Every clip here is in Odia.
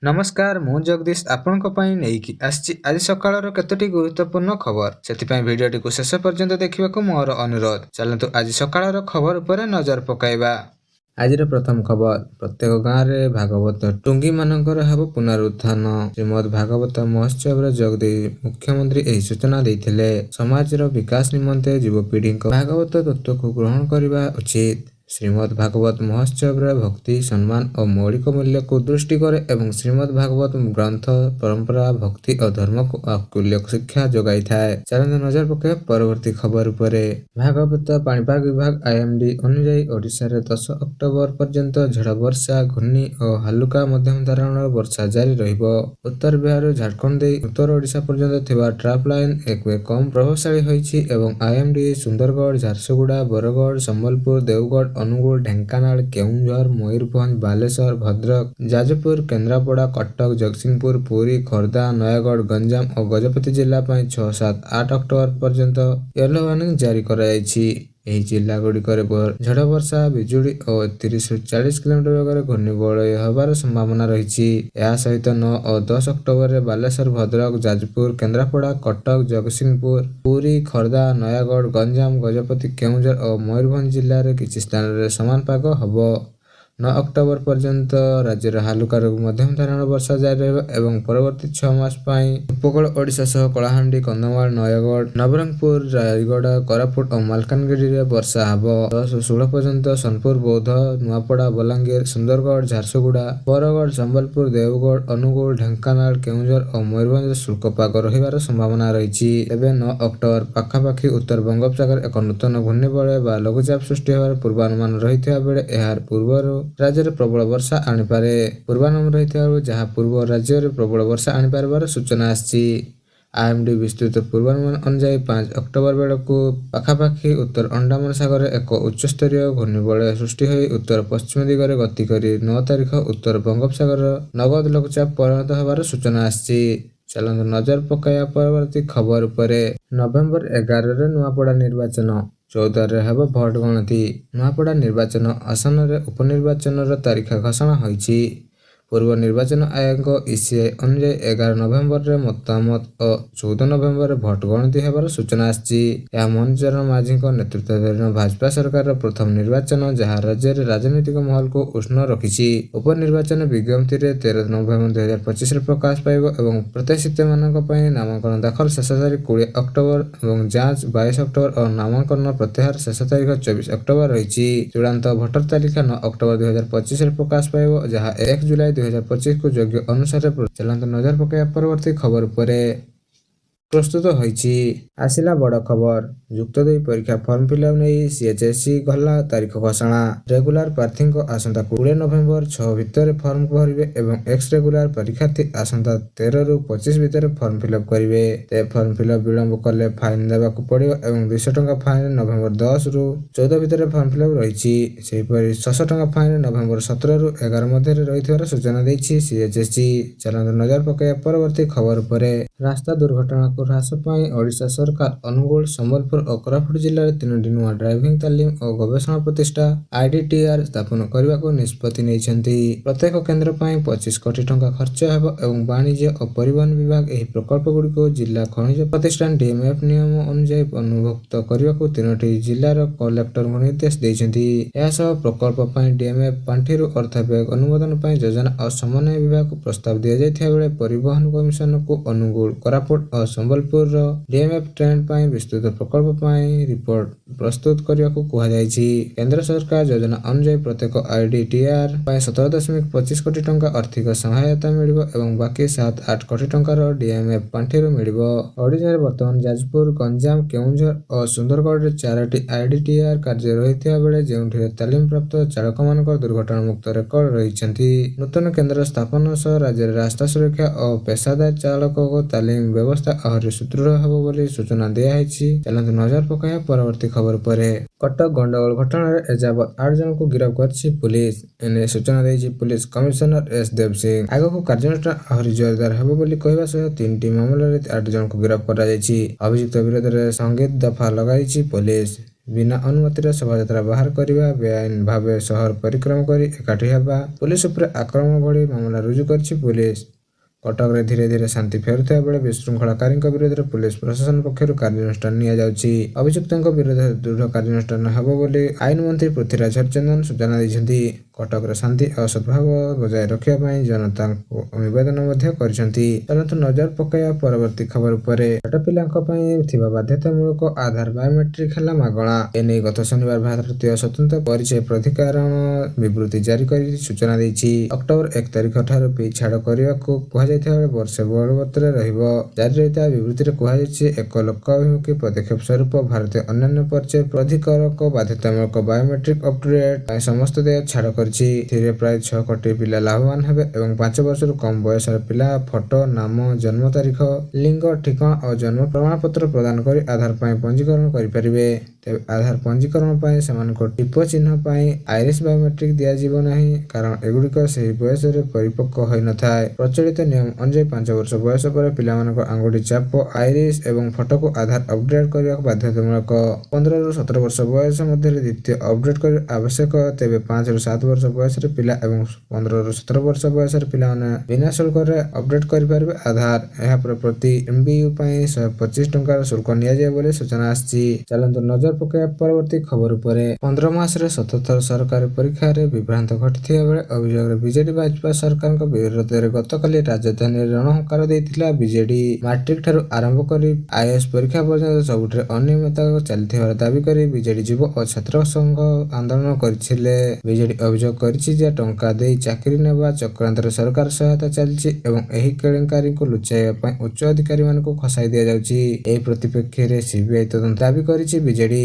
नमस्कार मु जगदीश आपणक ପାଇଁ ନେଇକି ଆସିଛି ଆଜି ସକାଳର କେତୋଟି ଗୁରୁତ୍ୱପୂର୍ଣ୍ଣ ଖବର ସେଥିପାଇଁ ଭିଡିଓଟିକୁ ଶେଷ ପର୍ଯ୍ୟନ୍ତ ଦେଖିବାକୁ ମୋର ଅନୁରୋଧ। ଚାଲନ୍ତୁ ଆଜି ସକାଳର ଖବର ଉପରେ ନଜର ପକାଇବା। ଆଜିର ପ୍ରଥମ ଖବର ପ୍ରତ୍ୟେକ ଗାଁରେ ଭାଗବତ ଟୁଙ୍ଗୀ ମାନଙ୍କର ହେବ ପୁନରୁତ୍ଥାନ। ଶ୍ରୀମଦ୍ ଭାଗବତ ମହୋତ୍ସବରେ ଯୋଗଦେଇ ମୁଖ୍ୟମନ୍ତ୍ରୀ ଏହି ସୂଚନା ଦେଇଥିଲେ। ସମାଜର ବିକାଶ ନିମନ୍ତେ ଯୁବପିଢ଼ିଙ୍କ ଭାଗବତ ତତ୍ତ୍ୱକୁ ଗ୍ରହଣ କରିବା ଉଚିତ। ଶ୍ରୀମଦ୍ ଭାଗବତ ମହୋତ୍ସବରେ ଭକ୍ତି ସମ୍ମାନ ଓ ମୌଳିକ ମୂଲ୍ୟକୁ ଦୃଷ୍ଟି କରେ ଏବଂ ଶ୍ରୀମଦ୍ ଭାଗବତ ଗ୍ରନ୍ଥ ପରମ୍ପରା ଭକ୍ତି ଓ ଧର୍ମକୁ ଅକୂଲ୍ୟ ଶିକ୍ଷା ଯୋଗାଇଥାଏ। ଚାଲନ୍ତୁ ନଜର ପକାଇବା ପରବର୍ତ୍ତୀ ଖବର ଉପରେ। ଭାଗବତ ପାଣିପାଗ ବିଭାଗ IMD ଅନୁଯାୟୀ ଓଡ଼ିଶାରେ 10 ଅକ୍ଟୋବର ପର୍ଯ୍ୟନ୍ତ ଝଡ଼ ବର୍ଷା ଘୂର୍ଣ୍ଣି ଓ ହାଲୁକା ମଧ୍ୟମ ଧରଣର ବର୍ଷା ଜାରି ରହିବ। ଉତ୍ତର ବିହାରରୁ ଝାଡ଼ଖଣ୍ଡ ଦେଇ ଉତ୍ତର ଓଡ଼ିଶା ପର୍ଯ୍ୟନ୍ତ ଥିବା ଟ୍ରଫ୍ ଲାଇନ୍ ଏବେ କମ୍ ପ୍ରଭାବଶାଳୀ ହୋଇଛି ଏବଂ IMD ସୁନ୍ଦରଗଡ଼ ଝାରସୁଗୁଡ଼ା ବରଗଡ଼ ସମ୍ବଲପୁର ଦେଓଗଡ଼ ଅନୁଗୁଳ ଢେଙ୍କାନାଳ କେଉଁଝର ମୟୂରଭଞ୍ଜ ବାଲେଶ୍ୱର ଭଦ୍ରକ ଯାଜପୁର କେନ୍ଦ୍ରାପଡ଼ା କଟକ ଜଗତସିଂହପୁର ପୁରୀ ଖୋର୍ଦ୍ଧା ନୟାଗଡ଼ ଗଞ୍ଜାମ ଓ ଗଜପତି ଜିଲ୍ଲା ପାଇଁ 6, 7, 8 ଅକ୍ଟୋବର ପର୍ଯ୍ୟନ୍ତ ୟେଲୋ ୱାର୍ଣ୍ଣିଂ ଜାରି କରାଯାଇଛି। ଏହି ଜିଲ୍ଲା ଗୁଡ଼ିକରେ ଝଡ଼ ବର୍ଷା ବିଜୁଳି ଓ 30ରୁ 40 କିଲୋମିଟର ବେଗରେ ଘୂର୍ଣ୍ଣିବଳୟ ହେବାର ସମ୍ଭାବନା ରହିଛି। ଏହା ସହିତ 9 ଓ 10 ଅକ୍ଟୋବରରେ ବାଲେଶ୍ୱର ଭଦ୍ରକ ଯାଜପୁର କେନ୍ଦ୍ରାପଡ଼ା କଟକ ଜଗତସିଂହପୁର ପୁରୀ ଖୋର୍ଦ୍ଧା ନୟାଗଡ଼ ଗଞ୍ଜାମ ଗଜପତି କେଉଁଝର ଓ ମୟୂରଭଞ୍ଜ ଜିଲ୍ଲାରେ କିଛି ସ୍ଥାନରେ ସମାନ ପାଗ ହେବ। 9 ଅକ୍ଟୋବର ପର୍ଯ୍ୟନ୍ତ ରାଜ୍ୟରେ ହାଲୁକାରୁ ମଧ୍ୟମ ଧରଣର ବର୍ଷା ଜାରି ରହିବ ଏବଂ ପରବର୍ତ୍ତୀ 6 ମାସ ପାଇଁ ଉପକୂଳ ଓଡ଼ିଶା ସହ କଳାହାଣ୍ଡି କନ୍ଧମାଳ ନୟାଗଡ଼ ନବରଙ୍ଗପୁର ରାୟଗଡ଼ା କୋରାପୁଟ ଓ ମାଲକାନଗିରିରେ ବର୍ଷା ହେବ। 10 ଓ 16 ପର୍ଯ୍ୟନ୍ତ ସୋନପୁର ବୌଦ୍ଧ ନୂଆପଡ଼ା ବଲାଙ୍ଗୀର ସୁନ୍ଦରଗଡ଼ ଝାରସୁଗୁଡ଼ା ବରଗଡ଼ ସମ୍ବଲପୁର ଦେଓଗଡ଼ ଅନୁଗୁଳ ଢେଙ୍କାନାଳ କେଉଁଝର ଓ ମୟୂରଭଞ୍ଜରେ ଶୁଷ୍କ ପାଗ ରହିବାର ସମ୍ଭାବନା ରହିଛି। ଏବେ 9 ଅକ୍ଟୋବର ପାଖାପାଖି ଉତ୍ତର ବଙ୍ଗୋପସାଗରରେ ଏକ ନୂତନ ଘୂର୍ଣ୍ଣିବଳୟ ବା ଲଘୁଚାପ ସୃଷ୍ଟି ହେବାର ପୂର୍ବାନୁମାନ ରହିଥିବା ବେଳେ ଏହାର ପୂର୍ବରୁ ରାଜ୍ୟରେ ପ୍ରବଳ ବର୍ଷା ଆଣିପାରେ। ପୂର୍ବାନୁମାନ ରହିଥିବାରୁ ଯାହା ପୂର୍ବ ରାଜ୍ୟରେ ପ୍ରବଳ ବର୍ଷା ଆଣିପାରିବାର ସୂଚନା ଆସିଛି। IMD ବିସ୍ତୃତ ପୂର୍ବାନୁମାନ ଅନୁଯାୟୀ 5 ଅକ୍ଟୋବର ବେଳକୁ ପାଖାପାଖି ଉତ୍ତର ଆଣ୍ଡାମାନ ସାଗରରେ ଏକ ଉଚ୍ଚସ୍ତରୀୟ ଘୂର୍ଣ୍ଣିବଳୟ ସୃଷ୍ଟି ହୋଇ ଉତ୍ତର ପଶ୍ଚିମ ଦିଗରେ ଗତି କରି 9 ତାରିଖ ଉତ୍ତର ବଙ୍ଗୋପସାଗରର ନଗଦ ଲଘୁଚାପ ପରିଣତ ହେବାର ସୂଚନା ଆସିଛି। ଚାଲନ୍ତୁ ନଜର ପକାଇବା ପରବର୍ତ୍ତୀ ଖବର ଉପରେ। ନଭେମ୍ବର 11ରେ ନୂଆପଡ଼ା ନିର୍ବାଚନ 14ରେ ହେବ ଭୋଟ ଗଣତି। ନୂଆପଡ଼ା ନିର୍ବାଚନ ଆସନରେ ଉପନିର୍ବାଚନର ତାରିଖ ଘୋଷଣା ହୋଇଛି। ପୂର୍ବ ନିର୍ବାଚନ ଆୟୋଗ ECI ଅନୁଯାୟୀ 11 ନଭେମ୍ବରରେ ମତାମତ ଓ 14 ନଭେମ୍ବରରେ ଭୋଟ ଗଣତି ହେବାର ସୂଚନା ଆସିଛି। ଏହା ମୋହନ ଚରଣ ମାଝୀଙ୍କ ନେତୃତ୍ୱାଧୀନ ଭାଜପା ସରକାରର ପ୍ରଥମ ନିର୍ବାଚନ ଯାହା ରାଜ୍ୟରେ ରାଜନୈତିକ ମହଲକୁ ଉଷ୍ଣ ରଖିଛି। ଉପନିର୍ବାଚନ ବିଜ୍ଞପ୍ତିରେ 13 ନଭେମ୍ବର 2025ରେ ପ୍ରକାଶ ପାଇବ ଏବଂ ପ୍ରତ୍ୟାଶୀମାନଙ୍କ ପାଇଁ ନାମାଙ୍କନ ଦାଖଲ ଶେଷ ତାରିଖ 20 ଅକ୍ଟୋବର ଏବଂ ଯାଞ୍ଚ 22 ଅକ୍ଟୋବର ଓ ନାମାଙ୍କନ ପ୍ରତ୍ୟାହାର ଶେଷ ତାରିଖ 24 ଅକ୍ଟୋବର ରହିଛି। ଚୂଡ଼ାନ୍ତ ଭୋଟର ତାଲିକା 9 ଅକ୍ଟୋବର 2025ରେ ପ୍ରକାଶ ପାଇବ ଯାହା 1 ଜୁଲାଇ 2025କୁ ଯୋଗ୍ୟ ଅନୁସାରେ। ଚାଲନ୍ତୁ ନଜର ପକାଇବା ପରବର୍ତ୍ତୀ ଖବର ଉପରେ। ପ୍ରସ୍ତୁତ ହୋଇଛି। ଆସିଲା ବଡ଼ ଖବର। ଯୁକ୍ତ 2 ପରୀକ୍ଷା ଫର୍ମ ଫିଲ୍ଅପ୍ ନେଇ CHSE ଗଲା ତାରିଖ ଘୋଷଣା। ରେଗୁଲାର ପ୍ରାର୍ଥୀଙ୍କ ଆସନ୍ତା 20 ନଭେମ୍ବର 6 ଭିତରେ ଫର୍ମ ଭରିବେ ଏବଂ ଏକ୍ସ ରେଗୁଲାର ପରୀକ୍ଷାର୍ଥୀ ଆସନ୍ତା 13ରୁ 25 ଭିତରେ ଫର୍ମ ଫିଲ୍ଅପ୍ କରିବେ। ତେବେ ଫର୍ମ ଫିଲ୍ଅପ୍ ବିଳମ୍ବ କଲେ ଫାଇନ୍ ଦେବାକୁ ପଡ଼ିବ ଏବଂ 200 ଟଙ୍କା ଫାଇନ୍ ନଭେମ୍ବର 10ରୁ 14 ଭିତରେ ଫର୍ମ ଫିଲ୍ଅପ୍ ରହିଛି। ସେହିପରି 600 ଟଙ୍କା ଫାଇନ୍ ନଭେମ୍ବର 17ରୁ 11 ମଧ୍ୟରେ ରହିଥିବାର ସୂଚନା ଦେଇଛି CHSE। ଚାଲନ୍ତୁ ନଜର ପକାଇବା ପରବର୍ତ୍ତୀ ଖବର ଉପରେ। ରାସ୍ତା ଦୁର୍ଘଟଣାକୁ ହ୍ରାସ ପାଇଁ ଓଡ଼ିଶା ସରକାର ଅନୁଗୁଳ ସମ୍ବଲପୁର ଓ କୋରାପୁଟ ଜିଲ୍ଲାରେ 3ଟି ନୂଆ ଡ୍ରାଇଭିଂ ତାଲିମ ଓ ଗବେଷଣା ପ୍ରତିଷ୍ଠା IDTR ସ୍ଥାପନ କରିବାକୁ ନିଷ୍ପତ୍ତି ନେଇଛନ୍ତି। ପ୍ରତ୍ୟେକ କେନ୍ଦ୍ର ପାଇଁ 25 କୋଟି ଟଙ୍କା ଖର୍ଚ୍ଚ ହେବ ଏବଂ ବାଣିଜ୍ୟ ଓ ପରିବହନ ବିଭାଗ ଏହି ପ୍ରକଳ୍ପଗୁଡ଼ିକୁ ଜିଲ୍ଲା ଖଣିଜ ପ୍ରତିଷ୍ଠାନ DMF ନିୟମ ଅନୁଯାୟୀ ଅନୁଭୁକ୍ତ କରିବାକୁ 3ଟି ଜିଲ୍ଲାର କଲେକ୍ଟରଙ୍କୁ ନିର୍ଦ୍ଦେଶ ଦେଇଛନ୍ତି। ଏହାସହ ପ୍ରକଳ୍ପ ପାଇଁ DMF ପାଣ୍ଠିରୁ ଅର୍ଥ ବ୍ୟୟ ଅନୁମୋଦନ ପାଇଁ ଯୋଜନା ଓ ସମନ୍ୱୟ ବିଭାଗକୁ ପ୍ରସ୍ତାବ ଦିଆଯାଇଥିବା ବେଳେ ପରିବହନ କମିଶନକୁ ଅନୁଗୁଳ କୋରାପୁଟ ଓ ସମ୍ବଲପୁରର DMF ଟ୍ରେଣ୍ଡ ପାଇଁ ବିସ୍ତୃତ ପ୍ରକଳ୍ପ ପାଇଁ ରିପୋର୍ଟ ପ୍ରସ୍ତୁତ କରିବାକୁ କୁହାଯାଇଛି। କେନ୍ଦ୍ର ସରକାର ଯୋଜନା ଅନୁଯାୟୀ ପ୍ରତ୍ୟେକ IDTR ପାଇଁ 17.25 କୋଟି ଟଙ୍କା ଆର୍ଥିକ ସହାୟତା ମିଳିବ ଏବଂ ବାକି 7-8 କୋଟି ଟଙ୍କାର DMF ପାଣ୍ଠିରୁ ମିଳିବ। ଓଡ଼ିଶାରେ ବର୍ତ୍ତମାନ ଯାଜପୁର ଗଞ୍ଜାମ କେଉଁଝର ଓ ସୁନ୍ଦରଗଡ଼ରେ 4ଟି IDTR କାର୍ଯ୍ୟ ରହିଥିବା ବେଳେ ଯେଉଁଥିରେ ତାଲିମପ୍ରାପ୍ତ ଚାଳକମାନଙ୍କର ଦୁର୍ଘଟଣାମୁକ୍ତ ରେକର୍ଡ ରହିଛନ୍ତି। ନୂତନ କେନ୍ଦ୍ର ସ୍ଥାପନ ସହ ରାଜ୍ୟରେ ରାସ୍ତା ସୁରକ୍ଷା ଓ ପେସାଦାର ଚାଳକ ତାଲିମ ବ୍ୟବସ୍ଥା ଆହୁରି ସୁଦୃଢ଼ ହେବ ବୋଲି ସୂଚନା ଦିଆଯାଇଛି। ଚାଲନ୍ତୁ ନଜର ପକାଇବା ପରବର୍ତ୍ତୀ ଖବର ଉପରେ। କଟକ ଗଣ୍ଡଗୋଳ ଘଟଣାରେ ଏଯାବତ 8 ଜଣଙ୍କୁ ଗିରଫ କରିଛି ପୁଲିସ। ଏନେଇ ସୂଚନା ଦେଇଛି ପୁଲିସ କମିଶନର S ଦେବ ସିଂ। ଆଗକୁ କାର୍ଯ୍ୟାନୁଷ୍ଠାନ ଆହୁରି ଜୋରଦାର ହେବ ବୋଲି କହିବା ସହ 3ଟି ମାମଲାରେ 8 ଜଣଙ୍କୁ ଗିରଫ କରାଯାଇଛି। ଅଭିଯୁକ୍ତ ବିରୋଧରେ ସଂଗୀତ ଦଫା ଲଗାଇଛି ପୁଲିସ। ବିନା ଅନୁମତିରେ ଶୋଭାଯାତ୍ରା ବାହାର କରିବା, ବେଆଇନ ଭାବେ ସହର ପରିକ୍ରମା କରି ଏକାଠି ହେବା, ପୁଲିସ ଉପରେ ଆକ୍ରମଣ ଭଳି ମାମଲା ରୁଜୁ କରିଛି ପୁଲିସ। କଟକରେ ଧୀରେ ଧୀରେ ଶାନ୍ତି ଫେରୁଥିବା ବେଳେ ବିଶୃଙ୍ଖଳାକାରୀଙ୍କ ବିରୋଧରେ ପୁଲିସ ପ୍ରଶାସନ ପକ୍ଷରୁ କାର୍ଯ୍ୟାନୁଷ୍ଠାନ ନିଆଯାଉଛି। ଅଭିଯୁକ୍ତଙ୍କ ବିରୋଧରେ ଦୃଢ଼ କାର୍ଯ୍ୟାନୁଷ୍ଠାନ ହେବ ବୋଲି ଆଇନ ମନ୍ତ୍ରୀ ପୃଥ୍ୱୀରାଜ ହରିଚନ୍ଦନ ସୂଚନା ଦେଇଛନ୍ତି। କଟକରେ ଶାନ୍ତି ଓ ସଦ୍ଭାବ ବଜାୟ ରଖିବା ପାଇଁ ଜନତାଙ୍କୁ ନିବେଦନ ମଧ୍ୟ କରିଛନ୍ତି। ଚାଲନ୍ତୁ ନଜର ପକାଇବା ପରବର୍ତ୍ତୀ ଖବର ଉପରେ। ଛୋଟ ପିଲାଙ୍କ ପାଇଁ ଥିବା ବାଧ୍ୟତାମୂଳକ ଆଧାର ବାୟୋମେଟ୍ରିକ ହେଲା ମାଗଣା। ଏନେଇ ଗତ ଶନିବାର ଭାରତୀୟ ସ୍ୱତନ୍ତ୍ର ପରିଚୟ ପ୍ରାଧିକରଣ ବିବୃତ୍ତି ଜାରି କରି ସୂଚନା ଦେଇଛି। ଅକ୍ଟୋବର 1 ତାରିଖ ଠାରୁ ଫି ଛାଡ଼ କରିବାକୁ କୁହାଯାଇଥିବା ବେଳେ ବର୍ଷେ ବଳବତ୍ତର ରହିବ। ଜାରି ରହିଥିବା ବିବୃତ୍ତିରେ କୁହାଯାଇଛି, ଏକ ଲୋକାଭିମୁଖୀ ପଦକ୍ଷେପ ସ୍ୱରୂପ ଭାରତୀୟ ଅନ୍ୟାନ୍ୟ ପରିଚୟ ପ୍ରାଧିକରକ ବାଧ୍ୟତାମୂଳକ ବାୟୋମେଟ୍ରିକ ଅପଟୁଡେଟ୍ ପାଇଁ ସମସ୍ତ ଦେୟ ଛାଡ଼ କରିଛି। ଏଥିରେ ପ୍ରାୟ 6 କୋଟି ପିଲା ଲାଭବାନ ହେବେ ଏବଂ 5 ବର୍ଷରୁ କମ୍ ବୟସର ପିଲା ଫଟୋ, ନାମ, ଜନ୍ମ ତାରିଖ, ଲିଙ୍ଗ, ଠିକଣା ଓ ଜନ୍ମ ପ୍ରମାଣପତ୍ର ପ୍ରଦାନ କରି ଆଧାର ପାଇଁ ପଞ୍ଜୀକରଣ କରିପାରିବେ। ତେବେ ଆଧାର ପଞ୍ଜୀକରଣ ପାଇଁ ସେମାନଙ୍କୁ ଟିପ ଚିହ୍ନ ପାଇଁ ଆଇରିସ ବାୟୋମେଟ୍ରିକ ଦିଆଯିବ ନାହିଁ, କାରଣ ଏଗୁଡ଼ିକ ସେହି ବୟସରେ ପରିପକ୍ୱ ହୋଇନଥାଏ। ପ୍ରଚଳିତ ନିୟମ ଅନୁଯାୟୀ 5 ବର୍ଷ ବୟସ ପରେ ପିଲାମାନଙ୍କ ଆଙ୍ଗୁଠି ଛାପ, ଆଇରିସ ଏବଂ ଫଟୋକୁ ଆଧାର ଅପଡେଟ୍ କରିବାକୁ ବାଧ୍ୟତାମୂଳକ। 15 ରୁ 17 ବର୍ଷ ବୟସ ମଧ୍ୟରେ ଦ୍ୱିତୀୟ ଅପଡେଟ୍ କରିବା ଆବଶ୍ୟକ। ତେବେ 5 ରୁ 7 ବର୍ଷ ବୟସର ପିଲା ଏବଂ 15 ରୁ 17 ବର୍ଷ ବୟସର ପିଲାମାନେ ବିନା ଶୁଳ୍କରେ ଅପଡେଟ୍ କରିପାରିବେ ଆଧାର। ଏହାପରେ ପ୍ରତି MBU ପାଇଁ 125 ଟଙ୍କାର ଶୁଳ୍କ ନିଆଯିବ ବୋଲି ସୂଚନା ଆସିଛି। ଚାଲନ୍ତୁ ନଜର ପକାଇବା ପରବର୍ତ୍ତୀ ଖବର ଉପରେ। 15 ମାସରେ 17 ଥର ସରକାରୀ ପରୀକ୍ଷାରେ ବିଭ୍ରାନ୍ତ ଘଟିଥିବା ବେଳେ ଅଭିଯୋଗରେ ବିଜେଡି ଭାଜପା ସରକାରଙ୍କ ବିରୋଧରେ ଗତକାଲି ରାଜଧାନୀରେ ରଣହୁଙ୍କାର ଦେଇଥିଲା ବିଜେଡି। ମାଟ୍ରିକ ଠାରୁ ଆରମ୍ଭ କରି IAS ପରୀକ୍ଷା ପର୍ଯ୍ୟନ୍ତ ସବୁଠାରେ ଅନିୟମିତତା ଚାଲିଥିବାର ଦାବି କରି ବିଜେଡି ଯୁବ ଓ ଛାତ୍ର ସଂଘ ଆନ୍ଦୋଳନ କରିଥିଲେ। ବିଜେଡି ଅଭିଯୋଗ କରିଛି ଯେ ଟଙ୍କା ଦେଇ ଚାକିରି ନେବା ଚକ୍ରାନ୍ତରେ ସରକାର ସହାୟତା ଚାଲିଛି ଏବଂ ଏହି କେଳେଙ୍କାରୀକୁ ଲୁଚାଇବା ପାଇଁ ଉଚ୍ଚ ଅଧିକାରୀମାନଙ୍କୁ ଖସାଇ ଦିଆଯାଉଛି। ଏହି ପରିପ୍ରେକ୍ଷୀରେ CBI ତଦନ୍ତ ଦାବି କରିଛି ବିଜେଡି।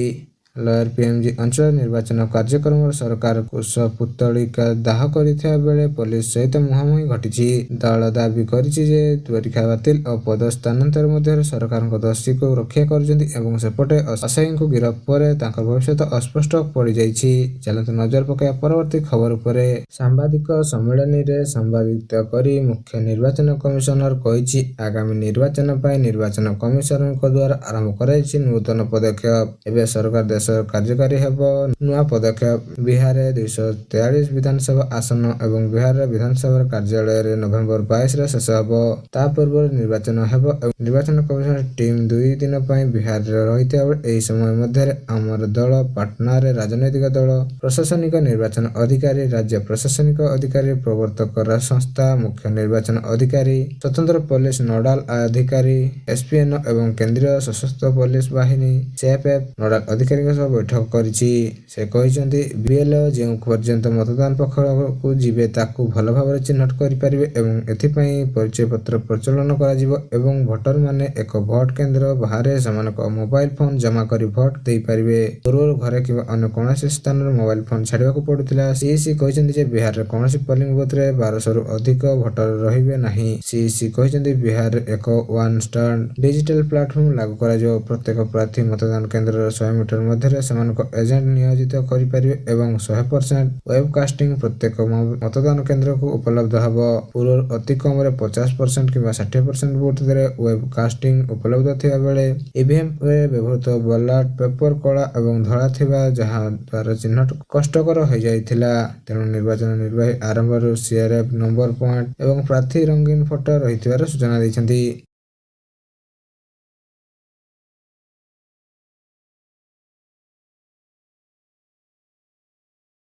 ଲୟର PMG ଅଞ୍ଚଳ ନିର୍ବାଚନ କାର୍ଯ୍ୟକ୍ରମରେ ସରକାର କୁଶପୁତ୍ତଳିକା ଦାହ କରିଥିବା ବେଳେ ପୋଲିସ ସହିତ ମୁହାଁମୁହିଁ ଘଟିଛି। ଦଳ ଦାବି କରିଛି ଯେ ପରୀକ୍ଷା ବାତିଲ ଓ ପଦ ସ୍ଥାନାନ୍ତର ମଧ୍ୟରେ ସରକାରଙ୍କ ଦୋଷୀକୁ ରକ୍ଷା କରୁଛନ୍ତି ଏବଂ ସେପଟେ ଆସାମୀଙ୍କୁ ଗିରଫ ପରେ ତାଙ୍କର ଭବିଷ୍ୟତ ଅସ୍ପଷ୍ଟ ପଡ଼ିଯାଇଛି। ଚାଲନ୍ତୁ ନଜର ପକାଇବା ପରବର୍ତ୍ତୀ ଖବର ଉପରେ। ସାମ୍ବାଦିକ ସମ୍ମିଳନୀରେ ସମ୍ବୋଧିତ କରି ମୁଖ୍ୟ ନିର୍ବାଚନ କମିଶନର କହିଛି, ଆଗାମୀ ନିର୍ବାଚନ ପାଇଁ ନିର୍ବାଚନ କମିଶନରଙ୍କ ଦ୍ୱାରା ଆରମ୍ଭ କରାଯାଇଛି ନୂତନ ପଦକ୍ଷେପ। ଏବେ ସରକାର ଦେଶରେ କାର୍ଯ୍ୟକାରୀ ହେବ ନୂଆ ପଦକ୍ଷେପ। ବିହାରରେ 243 ବିଧାନସଭା ଆସନ ଏବଂ ବିହାରର ବିଧାନସଭାର କାର୍ଯ୍ୟାଳୟରେ ନଭେମ୍ବର 22ରେ ଶେଷ ହେବ। ତା ପୂର୍ବରୁ ନିର୍ବାଚନ ହେବ ଏବଂ ନିର୍ବାଚନ କମିଶନ ଟିମ୍ 2 ଦିନ ପାଇଁ ବିହାରରେ ରହିଥିବା ବେଳେ ଏହି ସମୟ ମଧ୍ୟରେ ଆମର ଦଳ ପାଟନାରେ ରାଜନୈତିକ ଦଳ, ପ୍ରଶାସନିକ ନିର୍ବାଚନ ଅଧିକାରୀ, ରାଜ୍ୟ ପ୍ରଶାସନିକ ଅଧିକାରୀ, ପ୍ରବର୍ତ୍ତକ ସଂସ୍ଥା, ମୁଖ୍ୟ ନିର୍ବାଚନ ଅଧିକାରୀ, ସ୍ୱତନ୍ତ୍ର ପୋଲିସ ନୋଡାଲ ଅଧିକାରୀ SPNO ଏବଂ କେନ୍ଦ୍ରୀୟ ସଶସ୍ତ୍ର ପୋଲିସ ବାହିନୀ CFF ନୋଡାଲ ଅଧିକାରୀଙ୍କ ସହ ବୈଠକ କରିଛି। ସେ କହିଛନ୍ତି, BLO ଯେଉଁ ପର୍ଯ୍ୟନ୍ତ ମତଦାନ ପାଖକୁ ଯିବେ ତାକୁ ଭଲ ଭାବରେ ଚିହ୍ନଟ କରିପାରିବେ ଏବଂ ଏଥିପାଇଁ ପରିଚୟପତ୍ର ପ୍ରଚଳନ କରାଯିବ ଏବଂ ଭୋଟରମାନେ ଏକ ଭୋଟ କେନ୍ଦ୍ର ବାହାରେ ସେମାନଙ୍କ ମୋବାଇଲ ଫୋନ ଜମା କରି ଭୋଟ ଦେଇପାରିବେ। ପୂର୍ବରୁ ଘରେ କିମ୍ବା ଅନ୍ୟ କୌଣସି ସ୍ଥାନରେ ମୋବାଇଲ ଫୋନ ଛାଡ଼ିବାକୁ ପଡୁଥିଲା। CEC କହିଛନ୍ତି ଯେ ବିହାରରେ କୌଣସି ପୋଲିଂ ବୁଥରେ 1200ରୁ ଅଧିକ ଭୋଟର ରହିବେ ନାହିଁ। CEC କହିଛନ୍ତି, ବିହାରରେ ଏକ ୱାନ୍ ଷ୍ଟାଣ୍ଡ ଡିଜିଟାଲ ପ୍ଲାଟଫର୍ମ ଲାଗୁ କରାଯିବ। ପ୍ରତ୍ୟେକ ପ୍ରାର୍ଥୀ ମତଦାନ କେନ୍ଦ୍ରର 100 ମିଟର ମଧ୍ୟରେ ସେମାନଙ୍କ ଏଜେଣ୍ଟ ନିୟୋଜିତ କରିପାରିବେ ଏବଂ 100% ୱେବକାଷ୍ଟିଂ ପ୍ରତ୍ୟେକ ମତଦାନ କେନ୍ଦ୍ରକୁ ଉପଲବ୍ଧ ହେବ। ପୂର୍ବରୁ ଅତି କମରେ 50% କିମ୍ବା 60% ବୁଥରେ ୱେବକାଷ୍ଟିଂ ଉପଲବ୍ଧ ଥିବା ବେଳେ EVMରେ ବ୍ୟବହୃତ ବ୍ୟାଲଟ ପେପର କଳା ଏବଂ ଧଳା ଥିବା ଯାହା ଦ୍ୱାରା ଚିହ୍ନଟ କଷ୍ଟକର ହୋଇଯାଇଥିଲା। ତେଣୁ ନିର୍ବାଚନ ନିର୍ବାହୀ ଆରମ୍ଭରୁ CRF ନମ୍ବର ପଏଣ୍ଟ ଏବଂ ପ୍ରାର୍ଥୀ ରଙ୍ଗୀନ ଫଟୋ ରହିଥିବାର ସୂଚନା ଦେଇଛନ୍ତି।